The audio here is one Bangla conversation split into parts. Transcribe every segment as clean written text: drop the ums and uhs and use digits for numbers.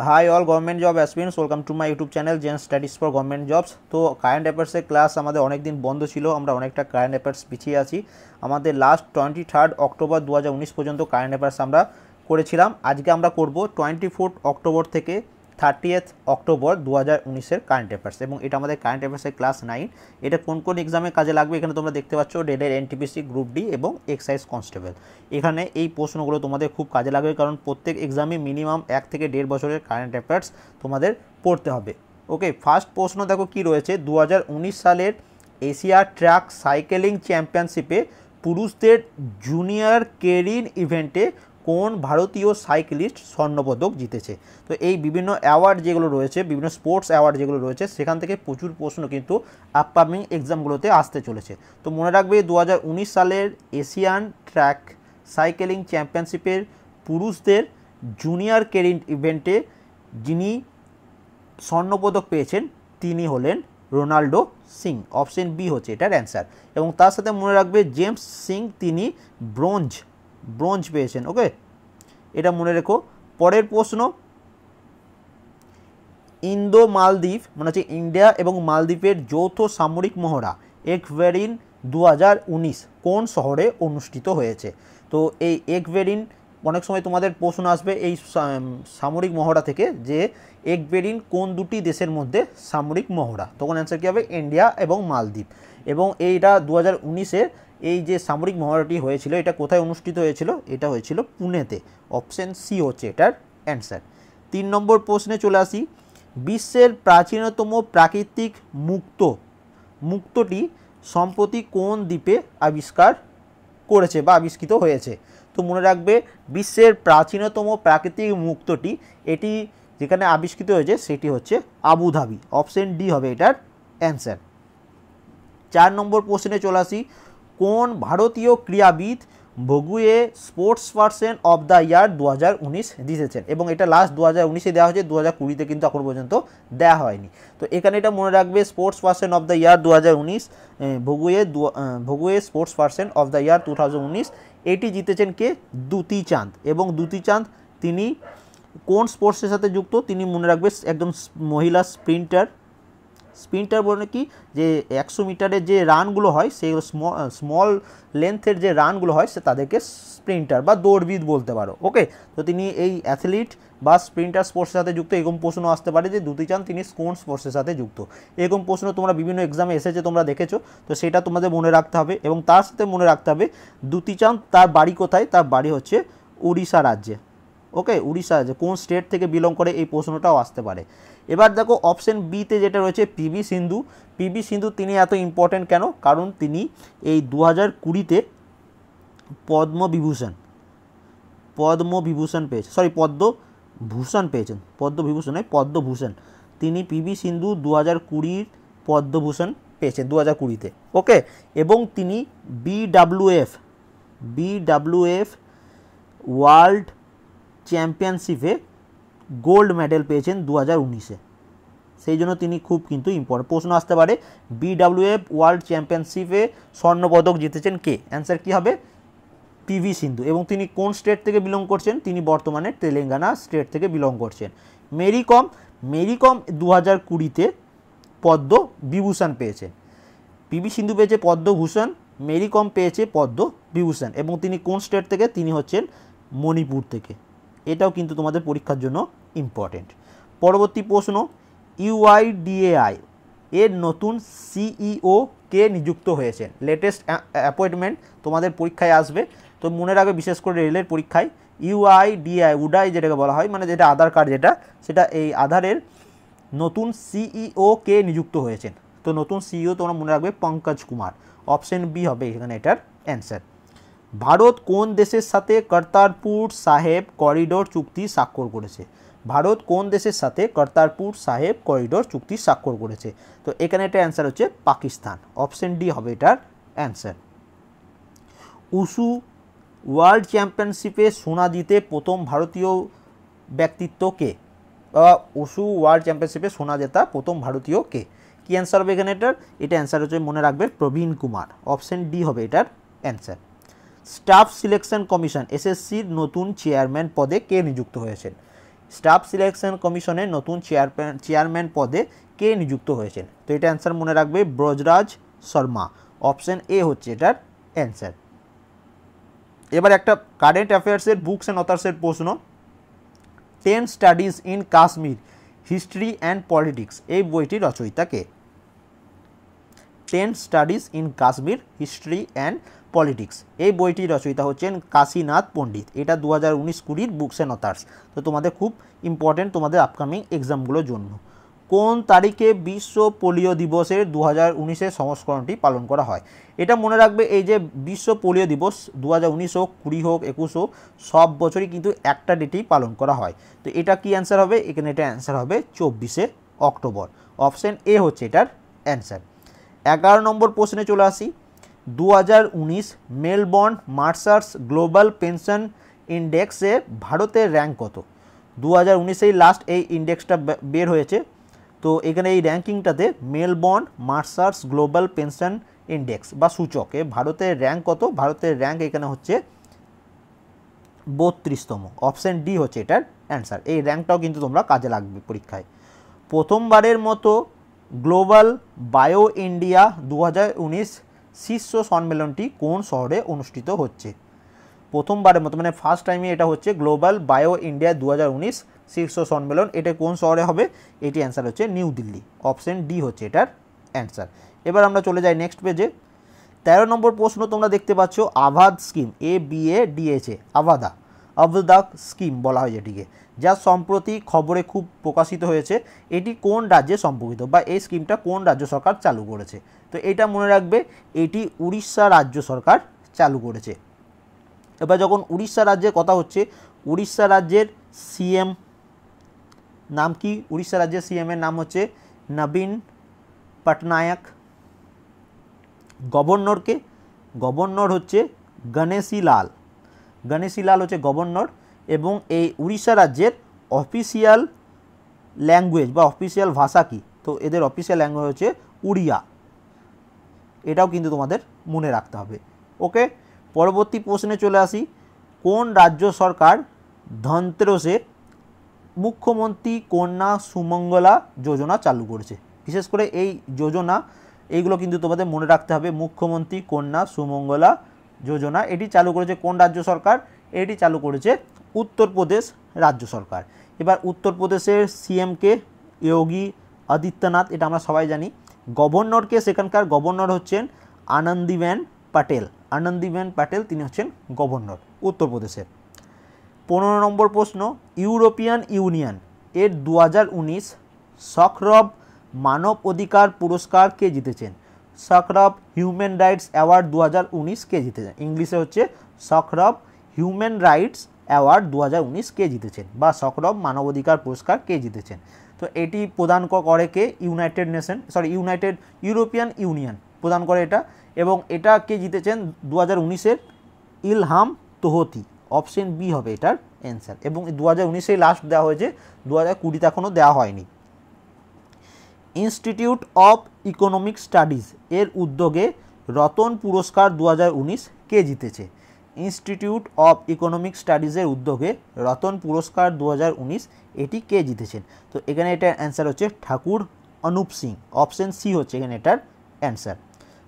High all government job aspirants, welcome to my YouTube channel Zen Studies for government jobs. তো কারেন্ট অ্যাফেয়ার্সের ক্লাস আমাদের অনেক দিন বন্ধ ছিল, আমরা অনেকটা কারেন্ট অ্যাফেয়ার্স পিছিয়ে আছি। আমাদের লাস্ট 23 অক্টোবর 2019 পর্যন্ত কারেন্ট অ্যাফেয়ার্স আমরা করেছিলাম। আজকে আমরা করব 24 অক্টোবর থেকে 30 অক্টোবর 2019-এর কারেন্ট অ্যাফেয়ার্স, এবং এটা আমাদের কারেন্ট অ্যাফেয়ার্সের ক্লাস 9। এটা কোন কোন এক্সামে কাজে লাগবে এখানে তোমরা দেখতে পাচ্ছ, রেলের এনটিপিসি, গ্রুপ ডি এবং এক্সাইজ কনস্টেবল। এখানে এই প্রশ্নগুলো তোমাদের খুব কাজে লাগবে, কারণ প্রত্যেক এক্সামে মিনিমাম 1 থেকে 1.5 বছরের কারেন্ট অ্যাফেয়ার্স তোমাদের পড়তে হবে। ওকে, ফার্স্ট প্রশ্ন দেখো কি রয়েছে। 2019 সালের এশিয়া ট্র্যাক সাইকেলিং চ্যাম্পিয়নশিপে পুরুষদের জুনিয়র কেরিন ইভেন্টে কোন ভারতীয় সাইক্লিস্ট স্বর্ণপদক জিতেছে? তো এই বিভিন্ন অ্যাওয়ার্ড যেগুলো রয়েছে, বিভিন্ন স্পোর্টস অ্যাওয়ার্ড যেগুলো রয়েছে, সেখান থেকে প্রচুর প্রশ্ন কিন্তু আপকামিং এক্সামগুলোতে আসতে চলেছে। তো মনে রাখবে 2019 সালের এশিয়ান ট্র্যাক সাইকেলিং চ্যাম্পিয়নশিপের পুরুষদের জুনিয়র কেরিন ইভেন্টে যিনি স্বর্ণপদক পেয়েছেন তিনি হলেন রোনাল্ডো সিং। অপশন বি হচ্ছে এটার অ্যান্সার। এবং তার সাথে মনে রাখবে জেমস সিং তিনি ব্রোঞ্জ পেয়েছেন। ওকে, এটা মনে রেখো। পরের প্রশ্ন, ইন্দো মালদ্বীপ মানে হচ্ছে ইন্ডিয়া এবং মালদ্বীপের যৌথ সামরিক মহড়া একভেরিন 2019 কোন শহরে অনুষ্ঠিত হয়েছে? তো এই একভেরিন অনেক সময় তোমাদের প্রশ্ন আসবে এই সামরিক মহড়া থেকে, যে একভেরিন কোন দুটি দেশের মধ্যে সামরিক মহড়া, তখন অ্যান্সার কী হবে? ইন্ডিয়া এবং মালদ্বীপ। এবং এইটা 2019-এর এই যে সামরিক মহড়াটি হয়েছিল এটা কোথায় অনুষ্ঠিত হয়েছিল? এটা হয়েছিল পুনেতে। অপশন সি হচ্ছে এটার অ্যান্সার। 3 নম্বর প্রশ্নে চলে আসি। বিশ্বের প্রাচীনতম প্রাকৃতিক মুক্তটি সম্প্রতি কোন দ্বীপে আবিষ্কার করেছে বা আবিষ্কৃত হয়েছে? তো মনে রাখবে বিশ্বের প্রাচীনতম প্রাকৃতিক মুক্তটি এটি যেখানে আবিষ্কৃত হয়েছে সেটি হচ্ছে আবুধাবি। অপশন ডি হবে এটার অ্যান্সার। 4 নম্বর প্রশ্নে চলে আসি। কোন ভারতীয় ক্রীড়াবিদ Vogue sportsperson of the year 2019 জিতেছেন? এবং এটা লাস্ট 2019-এ দেওয়া হয়েছে, 2020-তে কিন্তু এখন পর্যন্ত দেওয়া হয়নি। তো এখানে এটা মনে রাখবে, sportsperson of the year 2019 Vogue sportsperson of the year 2019 এটি জিতেছেন কে? দ্যুতি চাঁদ। এবং দ্যুতি চাঁদ তিনি কোন স্পোর্টসের সাথে যুক্ত? তিনি মনে রাখবে একজন মহিলা স্প্রিন্টার বলে কি, যে 100 মিটারের যে রানগুলো হয় সেগুলো স্মল লেন্থের যে রানগুলো হয় সে তাদেরকে স্প্রিন্টার বা দৌড়বিদ বলতে পারো। ওকে, তো তিনি এই অ্যাথলিট বা স্প্রিন্টার স্পোর্টসের সাথে যুক্ত। এরকম প্রশ্ন আসতে পারে যে দ্যুতি চাঁদ তিনি কোন স্পোর্টসের সাথে যুক্ত। এরকম প্রশ্ন তোমরা বিভিন্ন এক্সামে এসেছে, তোমরা দেখেছো, তো সেটা তোমাদের মনে রাখতে হবে। এবং তার সাথে মনে রাখতে হবে দ্যুতি চাঁদ তার বাড়ি কোথায়? তার বাড়ি হচ্ছে উড়িষ্যা রাজ্যে। ওকে, উড়িষ্যা রাজ্যে কোন স্টেট থেকে বিলং করে এই প্রশ্নটাও আসতে পারে। এবার দেখো অপশন বিতে যেটা রয়েছে পিভি সিন্ধু তিনি এত ইম্পর্টেন্ট কেন? কারণ তিনি এই 2020-তে পদ্মবিভূষণ পেয়েছেন, পদ্মভূষণ। তিনি পিভি সিন্ধু 2020 পদ্মভূষণ পেয়েছেন 2020-তে। ওকে, এবং তিনি বিডাব্লিউএফ ওয়ার্ল্ড চ্যাম্পিয়নশিপে গোল্ড মেডেল পেয়েছেন 2019-এ। সেই জন্য তিনি খুব কিন্তু ইম্পর্টেন্ট। প্রশ্ন আসতে পারে বিডাব্লিউএফ ওয়ার্ল্ড চ্যাম্পিয়নশিপে স্বর্ণপদক জিতেছেন কে? অ্যান্সার কী হবে? পিভি সিন্ধু। এবং তিনি কোন স্টেট থেকে বিলং করছেন? তিনি বর্তমানে তেলেঙ্গানা স্টেট থেকে বিলং করছেন। মেরি কম 2020-তে পদ্মবিভূষণ পেয়েছেন। পিভি সিন্ধু পেয়েছে পদ্মভূষণ, মেরি কম পেয়েছে পদ্মবিভূষণ। এবং তিনি কোন স্টেট থেকে? তিনি হচ্ছেন মণিপুর থেকে। এটাও কিন্তু তোমাদের পরীক্ষার জন্য ইম্পর্টেন্ট। পরবর্তী প্রশ্ন, ইউআইডিএআই এর নতুন সিইও কে নিযুক্ত হয়েছেন? লেটেস্ট অ্যাপয়েন্টমেন্ট তোমাদের পরীক্ষায় আসবে। তো মনে রাখবে, বিশেষ করে রেলের পরীক্ষায় উডাই যেটাকে বলা হয়, মানে যেটা আধার কার্ড সেটা এই আধারের নতুন সিইও কে নিযুক্ত হয়েছেন? তো নতুন সিইও তোমরা মনে রাখবে পঙ্কজ কুমার। অপশন বি হবে এখানে এটার অ্যান্সার। ভারত কোন দেশের সাথে কর্তারপুর সাহেব করিডোর চুক্তি স্বাক্ষর করেছে? ভারত কোন দেশের সাথে কর্তারপুর সাহেব করিডোর চুক্তি স্বাক্ষর করেছে? তো এখানে এটা অ্যান্সার হচ্ছে পাকিস্তান। অপশন ডি হবে এটার অ্যান্সার। উশু ওয়ার্ল্ড চ্যাম্পিয়নশিপে সোনা জিতে প্রথম ভারতীয় ব্যক্তিত্ব কে? উশু ওয়ার্ল্ড চ্যাম্পিয়নশিপে সোনা জেতা প্রথম ভারতীয় কে? কি অ্যান্সার হবে এখানে এটার? এটা অ্যান্সার হচ্ছে মনে রাখবে প্রবীণ কুমার। অপশন ডি হবে এটার অ্যান্সার। স্টাফ সিলেকশন কমিশন এসএসসির নতুন চেয়ারম্যান পদে কে নিযুক্ত হয়েছেন? স্টাফ সিলেকশন কমিশনের নতুন চেয়ারম্যান পদে কে নিযুক্ত হয়েছেন? তো এটা অ্যান্সার মনে রাখবে ব্রজরাজ শর্মা। অপশন এ হচ্ছে এটার অ্যান্সার। এবার একটা কারেন্ট অ্যাফেয়ার্সের বুকস অ্যান্ড অথার্সের প্রশ্ন। 10 studies in Kashmir history and politics এই বইটির রচয়িতা কে? 10 studies in Kashmir history and politics এই বইটির রচয়িতা হচ্ছেন কাশীনাথ পণ্ডিত। এটা 2019-20 বুকস অ্যান্ড অথার্স। তো তোমাদের খুব ইম্পর্টেন্ট তোমাদের আপকামিং এক্সামগুলোর জন্য। কোন তারিখে বিশ্ব পোলিও দিবসের 2019-এর সংস্করণটি পালন করা হয়? এটা মনে রাখবে, এই যে বিশ্ব পোলিও দিবস 2019 হোক, 20 হোক, 21 হোক, সব বছরই কিন্তু একটা ডেটেই পালন করা হয়। তো এটা কি অ্যান্সার হবে? এখানে এটা অ্যান্সার হবে 24শে অক্টোবর। অপশন এ হচ্ছে এটার অ্যান্সার। 11 নম্বর প্রশ্নে চলে আসি। 2019 মেলবোর্ন মার্সার্স গ্লোবাল পেনশন ইন্ডেক্সে ভারতের র্যাঙ্ক কত? 2019-এই লাস্ট এই ইন্ডেক্সটা বের হয়েছে। তো এখানে এই র্যাঙ্কিংটাতে মেলবোর্ন মার্সার্স গ্লোবাল পেনশন ইন্ডেক্স বা সূচকে ভারতের র্যাঙ্ক কত? ভারতের র্যাঙ্ক এখানে হচ্ছে 32তম। অপশন ডি হচ্ছে এটার অ্যান্সার। এই র্যাঙ্কটাও কিন্তু তোমরা কাজে লাগবে পরীক্ষায়। প্রথমবারের মতো গ্লোবাল বায়ো ইন্ডিয়া 2019 শীর্ষ সম্মেলনটি কোন শহরে অনুষ্ঠিত হচ্ছে? প্রথমবারের মতো মানে ফার্স্ট টাইমে এটা হচ্ছে গ্লোবাল বায়ো ইন্ডিয়া 2019 শীর্ষ সম্মেলন। এটা কোন শহরে হবে? এটি অ্যান্সার হচ্ছে নিউ দিল্লি। অপশন ডি হচ্ছে এটার অ্যান্সার। এবার আমরা চলে যাই নেক্সট পেজে। 13 নম্বর প্রশ্ন তোমরা দেখতে পাচ্ছ আভাদ স্কিম, ABADHA, আভাদা স্কিম বলা হয় যেটিকে, যা সম্প্রতি খবরে খুব প্রকাশিত হয়েছে। এটি কোন রাজ্যে সম্পর্কিত বা এই স্কিমটা কোন রাজ্য সরকার চালু করেছে? তো এটা মনে রাখবে, এটি উড়িষ্যা রাজ্য সরকার চালু করেছে। এবার যখন উড়িষ্যা রাজ্যের কথা হচ্ছে, উড়িষ্যা রাজ্যের সিএম নাম কি? উড়িষ্যা রাজ্যের সিএম এর নাম হচ্ছে নবীন পটনায়ক। গভর্নরকে? গভর্নর হচ্ছে গণেশী লাল হচ্ছে গভর্নর। এবং এই উড়িষ্যা রাজ্যের অফিসিয়াল ল্যাঙ্গুয়েজ বা অফিসিয়াল ভাষা কি? তো এদের অফিসিয়াল ল্যাঙ্গুয়েজ হচ্ছে উড়িয়া। এটাও কিন্তু তোমাদের মনে রাখতে হবে। ওকে, পরবর্তী প্রশ্নে চলে আসি। কোন রাজ্য সরকার ধনতেরসে মুখ্যমন্ত্রী কন্যা সুমঙ্গলা যোজনা চালু করেছে? বিশেষ করে এই যোজনা, এইগুলো কিন্তু তোমাদের মনে রাখতে হবে। মুখ্যমন্ত্রী কন্যা সুমঙ্গলা যোজনা এটি চালু করেছে কোন রাজ্য সরকার? এটি চালু করেছে উত্তরপ্রদেশ রাজ্য সরকার। এবার উত্তরপ্রদেশের সিএমকে যোগী আদিত্যনাথ, এটা আমরা সবাই জানি। গভর্নরকে, সেখানকার গভর্নর হচ্ছেন আনন্দীবেন প্যাটেল, তিনি হচ্ছেন গভর্নর উত্তরপ্রদেশের। 15 নম্বর প্রশ্ন। ইউরোপিয়ান ইউনিয়ন এর 2019 সাখরভ মানব অধিকার পুরস্কার কে জিতেছেন? সাখরভ হিউম্যান রাইটস অ্যাওয়ার্ড 2019 কে জিতেছেন? ইংলিশে হচ্ছে সাখরভ হিউম্যান রাইটস অ্যাওয়ার্ড 2019 কে জিতেছেন বা সাখরভ মানবাধিকার পুরস্কার কে জিতেছেন? তো এটি প্রদান করে কে? ইউরোপিয়ান ইউনিয়ন প্রদান করে এটা। এবং এটা কে জিতেছেন? 2019-এর ইলহাম তোহতি। অপশন বি হবে এটার অ্যান্সার। এবং 2019-এ লাস্ট দেওয়া হয়েছে, 2020-তে এখনও দেওয়া হয়নি। ইনস্টিটিউট অফ ইকোনমিক স্টাডিজ এর উদ্যোগে রতন পুরস্কার 2019 কে জিতেছে? ইনস্টিটিউট অফ ইকোনমিক স্টাডিজের উদ্যোগে রতন পুরস্কার 2019 এটি কে জিতেছেন? তো এখানে এটার অ্যান্সার হচ্ছে ঠাকুর অনুপ সিং। অপশন সি হচ্ছে এখানে এটার অ্যান্সার।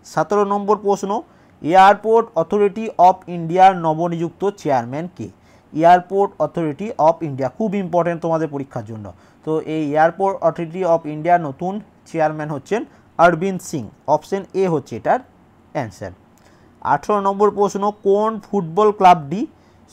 17 নম্বর প্রশ্ন। এয়ারপোর্ট অথরিটি অফ ইন্ডিয়ার নবনিযুক্ত চেয়ারম্যান কে? এয়ারপোর্ট অথরিটি অফ ইন্ডিয়া খুব ইম্পর্টেন্ট তোমাদের পরীক্ষার জন্য। তো এই এয়ারপোর্ট অথরিটি অফ ইন্ডিয়ার নতুন চেয়ারম্যান হচ্ছেন অরবিন্দ সিং। অপশন এ হচ্ছে এটার অ্যান্সার। 18 নম্বর প্রশ্ন। কোন ফুটবল ক্লাবটি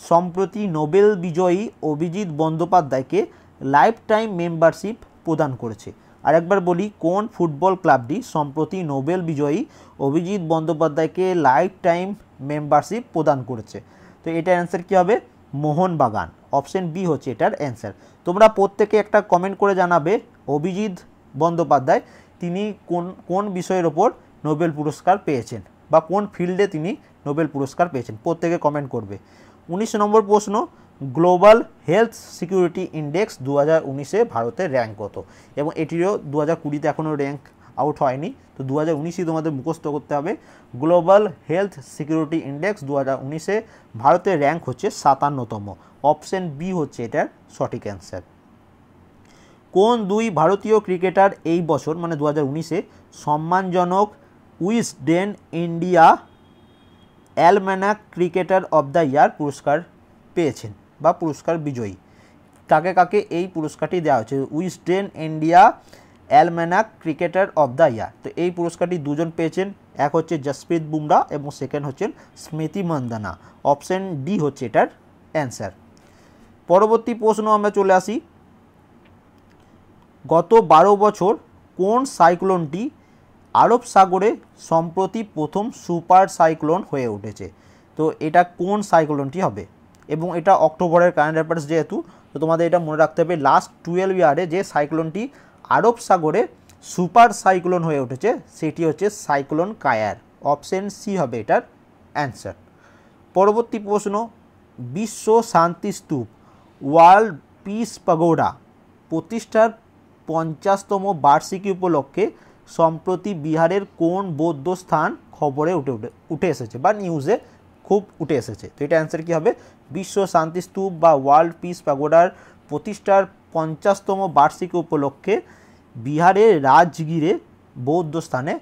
সম্প্রতি নোবেল বিজয়ী অভিজিৎ বন্দ্যোপাধ্যায়কে লাইফ টাইম মেম্বারশিপ প্রদান করেছে? আরেকবার বলি, কোন ফুটবল ক্লাবটি সম্প্রতি নোবেল বিজয়ী অভিজিৎ বন্দ্যোপাধ্যায়কে লাইফ টাইম মেম্বারশিপ প্রদান করেছে? তো এটার অ্যান্সার কী হবে? মোহনবাগান। অপশন বি হচ্ছে এটার অ্যান্সার। তোমরা প্রত্যেকে একটা কমেন্ট করে জানাবে অভিজিৎ বন্দ্যোপাধ্যায় তিনি কোন বিষয়ের ওপর নোবেল পুরস্কার পেয়েছেন বা কোন ফিল্ডে তিনি নোবেল পুরস্কার পেয়েছেন, প্রত্যেকে কমেন্ট করবে। 19 নম্বর প্রশ্ন। গ্লোবাল হেলথ সিকিউরিটি ইন্ডেক্স 2019-এ ভারতের র্যাঙ্ক কত? এবং এটিরও 2020-তে এখনও র্যাঙ্ক আউট হয়নি। তো 2019-ই তোমাদের মুখস্থ করতে হবে। গ্লোবাল হেলথ সিকিউরিটি ইন্ডেক্স 2019-এ ভারতের র্যাঙ্ক হচ্ছে 57তম। অপশন বি হচ্ছে এটার সঠিক অ্যান্সার। কোন দুই ভারতীয় ক্রিকেটার এই বছর মানে 2019-এ সম্মানজনক Wisden India almanack cricketer of the year পুরস্কার পেয়েছেন বা পুরস্কার বিজয়ী? কাকে কাকে এই পুরস্কারটি দেওয়া হচ্ছে? Wisden India almanack cricketer of the year. তো এই পুরস্কারটি দুজন পেয়েছেন, এক হচ্ছে জসপ্রীত বুমরা এবং সেকেন্ড হচ্ছেন স্মৃতি মান্দানা। অপশন ডি হচ্ছে এটার অ্যান্সার। পরবর্তী প্রশ্ন আমরা চলে আসি, গত 12 বছর কোন সাইক্লোনটি আরব সাগরে সম্প্রতি প্রথম সুপার সাইক্লোন হয়ে উঠেছে? তো এটা কোন সাইক্লোনটি হবে? এবং এটা অক্টোবরের কারেন্ট অ্যাফেয়ার্স যেহেতু, তো তোমাদের এটা মনে রাখতে হবে লাস্ট 12 ইয়ারে যে সাইক্লোনটি আরব সাগরে সুপার সাইক্লোন হয়ে উঠেছে সেটি হচ্ছে সাইক্লোন কায়ার। অপশন সি হবে এটার অ্যান্সার। পরবর্তী প্রশ্ন, বিশ্ব শান্তি স্তূপ ওয়ার্ল্ড পিস প্যাগোডা প্রতিষ্ঠার 50তম বার্ষিকী উপলক্ষে সম্প্রতি বিহারের কোন বৌদ্ধ স্থান খবরে উঠে এসেছে বা নিউজে খুব উঠে এসেছে? তো এটা অ্যান্সার কী হবে? বিশ্ব শান্তি স্তূপ বা ওয়ার্ল্ড পিস প্যাগোডার প্রতিষ্ঠার 50তম বার্ষিকী উপলক্ষে বিহারের রাজগীরে বৌদ্ধ স্থানে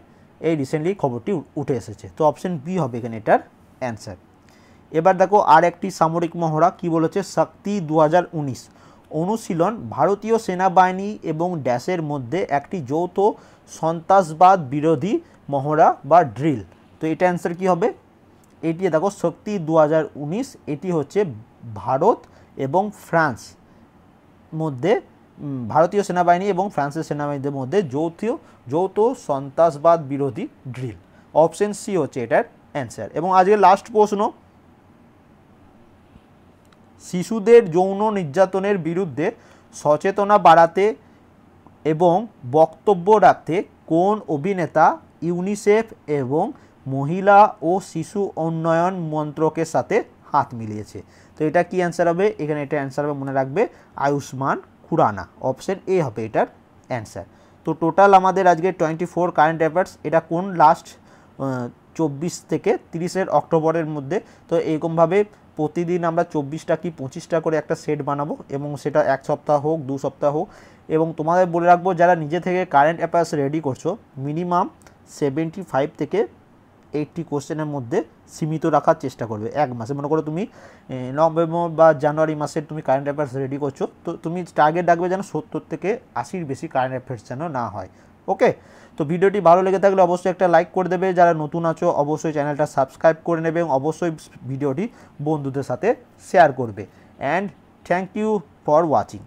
এই রিসেন্টলি খবরটি উঠে এসেছে। তো অপশন বি হবে এখানে এটার অ্যান্সার। এবার দেখো আর একটি সামরিক মহড়া কি বলেছে, শক্তি 2019 অনুশীলন ভারতীয় সেনাবাহিনী এবং ড্যাশের মধ্যে একটি যৌথ সন্ত্রাসবাদ বিরোধী মহড়া বা ড্রিল। তো এটা অ্যান্সার কী হবে? এটি দেখো শক্তি 2019 এটি হচ্ছে ভারত এবং ফ্রান্স মধ্যে, ভারতীয় সেনাবাহিনী এবং ফ্রান্সের সেনাবাহিনীদের মধ্যে যৌথ সন্ত্রাসবাদ বিরোধী ড্রিল। অপশন সি হচ্ছে এটার অ্যান্সার। এবং আজকে লাস্ট প্রশ্ন, শিশুদের যৌন নির্যাতনের বিরুদ্ধে সচেতনতা বাড়াতে এবং বক্তব্য রাখতে কোন অভিনেতা ইউনিসেফ এবং মহিলা ও শিশু উন্নয়ন মন্ত্রকের সাথে হাত মিলিয়েছে? তো এটা কি অ্যান্সার হবে? এখানে এটা অ্যান্সার হবে, মনে রাখবে, আয়ুষ্মান খুরানা। অপশন এ হবে এটার অ্যান্সার। তো টোটাল আমাদের আজকে 24 কারেন্ট অ্যাফেয়ার্স, এটা কোন লাস্ট 24 থেকে 30 অক্টোবরের মধ্যে। তো এরকমভাবে প্রতিদিন আমরা 24টা কি 25টা করে একটা সেট বানাবো এবং সেটা 1 সপ্তাহ হোক 2 সপ্তাহ হোক। এবং তোমাদের বলে রাখবো যারা নিজে থেকে কারেন্ট অ্যাফেয়ার্স রেডি করছো মিনিমাম 75 থেকে 80 কোশ্চেনের মধ্যে সীমিত রাখার চেষ্টা করবে এক মাসে। মনে করো তুমি নভেম্বর বা জানুয়ারি মাসে তুমি কারেন্ট অ্যাফেয়ার্স রেডি করছো, তো তুমি টার্গেট রাখবে যেন 70 থেকে 80-র বেশি কারেন্ট অ্যাফেয়ার্স যেন না হয়। ওকে, তো ভিডিওটি ভালো লেগে থাকলে অবশ্যই একটা লাইক করে দেবে, যারা নতুন আছো অবশ্যই চ্যানেলটা সাবস্ক্রাইব করে নেবে এবং অবশ্যই ভিডিওটি বন্ধুদের সাথে শেয়ার করবে। And thank you for watching.